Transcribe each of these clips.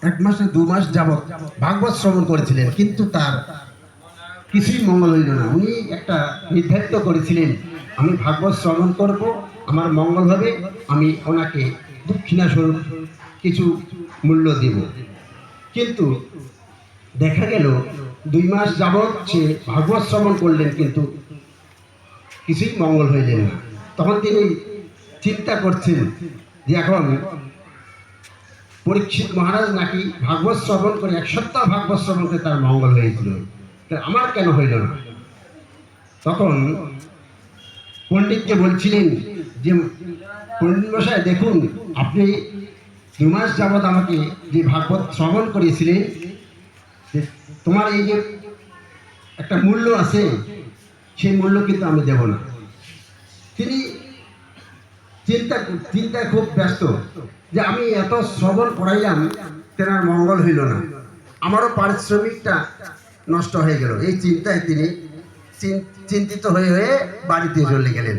এক মাসে 2 মাস যাবৎ ভাগবত শ্রবণ করেছিলেন, কিন্তু তার কিছুই মঙ্গল হইল না। উনি একটা নির্ধারিত করেছিলেন, আমি ভাগবত শ্রবণ করব, আমার মঙ্গল হবে, আমি ওনাকে দক্ষিণা স্বরূপ কিছু মূল্য দেব। কিন্তু দেখা গেল 2 মাস যাবৎ সে ভাগবত শ্রবণ করলেন, কিন্তু কিছুই মঙ্গল হইলেন না। তখন তিনি চিন্তা করছেন যে এখন পরীক্ষিত মহারাজ নাকি ভাগবত শ্রবণ করে 1 সপ্তাহ ভাগবত শ্রবণ করে তার মঙ্গল হয়েছিল, আমার কেন হইল না? তখন পণ্ডিতকে বলছিলেন যে পণ্ডিত মশাই দেখুন, আপনি 2 মাস যাবৎ আমাকে যে ভাগবত শ্রবণ করিয়েছিলেন, তোমার এই যে একটা মূল্য আছে, সেই মূল্য কিন্তু আমি দেব না। তিনি চিন্তায় খুব ব্যস্ত যে আমি এত শ্রবণ করাইলাম, তেনার মঙ্গল হইল না, আমারও পারিশ্রমিকটা নষ্ট হয়ে গেল। এই চিন্তায় তিনি চিন্তিত হয়ে বাড়িতে চলে গেলেন।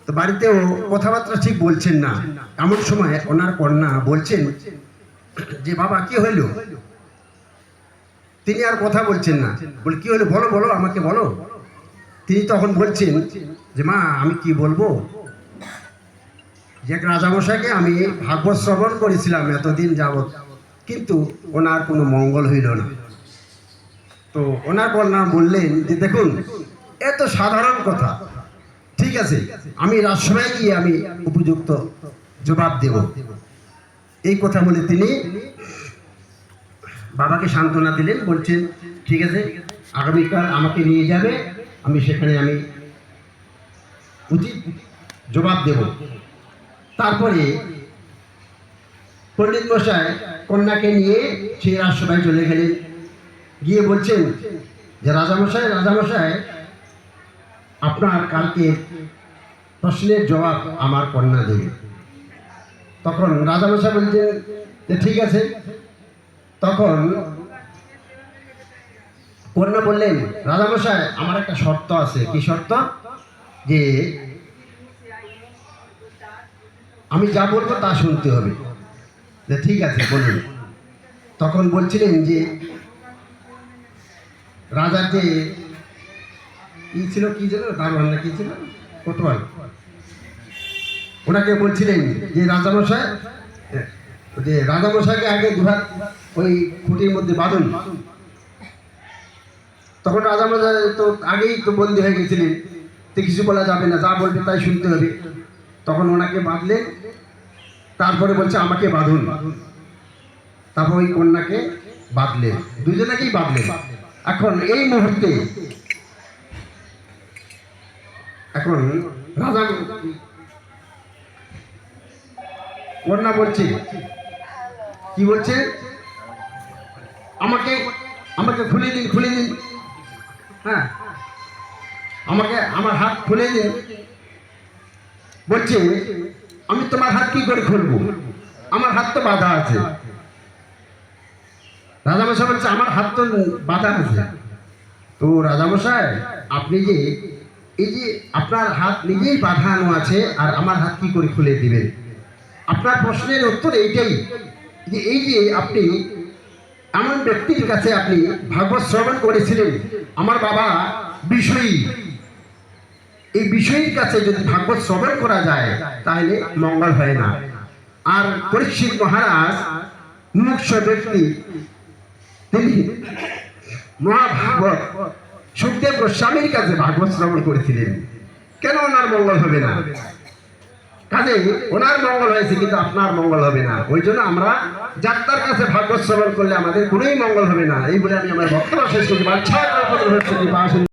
তো বাড়িতেও কথাবার্তা ঠিক বলছেন না। এমন সময় ওনার কন্যা বলছেন যে বাবা কি হইল? তিনি আর কথা বলছেন না। বলে কি হইলো, বলো বলো, আমাকে বলো। তিনি তখন বলছেন যে মা আমি কি বলবো, যে রাজামশাইকে আমি ভাগবত শ্রবণ করেছিলাম এতদিন যাবৎ, কিন্তু ওনার কোনো মঙ্গল হইল না। তো ওনার কন্যা বললেন যে দেখুন, এত সাধারণ কথা, ঠিক আছে আমি রাজসভায় গিয়ে আমি উপযুক্ত জবাব দেব। এই কথা বলে তিনি বাবাকে সান্ত্বনা দিলেন। বলছেন ঠিক আছে, আগামীকাল আমাকে নিয়ে যাবে, আমি সেখানে আমি উচিত জবাব দেব। তারপরে পণ্ডিত মশাই কন্যাকে নিয়ে সেই রাজসভায় চলে গেলেন। গিয়ে বলছেন যে রাজামশাই আপনার কালকে প্রশ্নের জবাব আমার কন্যা দেবে। তখন রাজামশাই বলছেন যে ঠিক আছে। তখন কন্যা বললেন রাজামশাই আমার একটা শর্ত আছে। কি শর্ত? যে আমি যা বলবো তা শুনতে হবে। ঠিক আছে বলুন। তখন বলছিলেন যে রাজার যে ছিল, কি ছিল, দারোয়ান না কি ছিল, কোতোয়াল, ওনাকে বলছিলেন যে রাজামশাইকে আগে দুহাত ওই খুঁটির মধ্যে বাঁধুন। তখন রাজামশাই তো আগেই তো বন্দী হয়ে গেছিলেন, তো কিছু বলা যাবে না, যা বলবে তাই শুনতে হবে। তখন ওনাকে বাঁধলেন। তারপরে বলছে আমাকে বাঁধুন। তারপর ওই কন্যাকে বাঁধলেন, দুজনেকেই বাঁধলেন। এখন এই মুহূর্তে এখন রাজা কন্যা বলছে, কি বলছে, আমাকে আমাকে খুলে দিন, হ্যাঁ আমাকে আমার হাত খুলে দিন। বলছে আমি তোমার হাত কি করে খুলবো, আমার হাত তো বাঁধা আছে। রাজামশাই বলছে আমার হাত তো বাঁধা আছে। তো রাজামশাই আপনি যে এই যে আপনার হাত নিজেই বাঁধানো আছে, আর আমার হাত কি করে খুলে দিবেন? আপনার প্রশ্নের উত্তর এইটাই যে এই যে আপনি এমন ব্যক্তির কাছে আপনি ভাগবত শ্রবণ করেছিলেন, আমার বাবা বিষয়ী, এই বিষয়ীর কাছে যদি ভাগবত শ্রবণ করা যায় তাহলে মঙ্গল হয় না। আর পরীক্ষিত মহারাজ মুমুক্ষ ব্যক্তি, তিনি মহাভাগবত সুখদেব গোস্বামীর কাছে ভাগবত শ্রবণ করেছিলেন, কেন ওনার মঙ্গল হবে না? কাজে ওনার মঙ্গল হয়েছে, কিন্তু আপনার মঙ্গল হবে না। ওই জন্য আমরা যাত্রার কাছে ভাগবত শ্রবণ করলে আমাদের কোনোই মঙ্গল হবে না। এই বলে আমি আমার বক্তব্য শেষ করছি।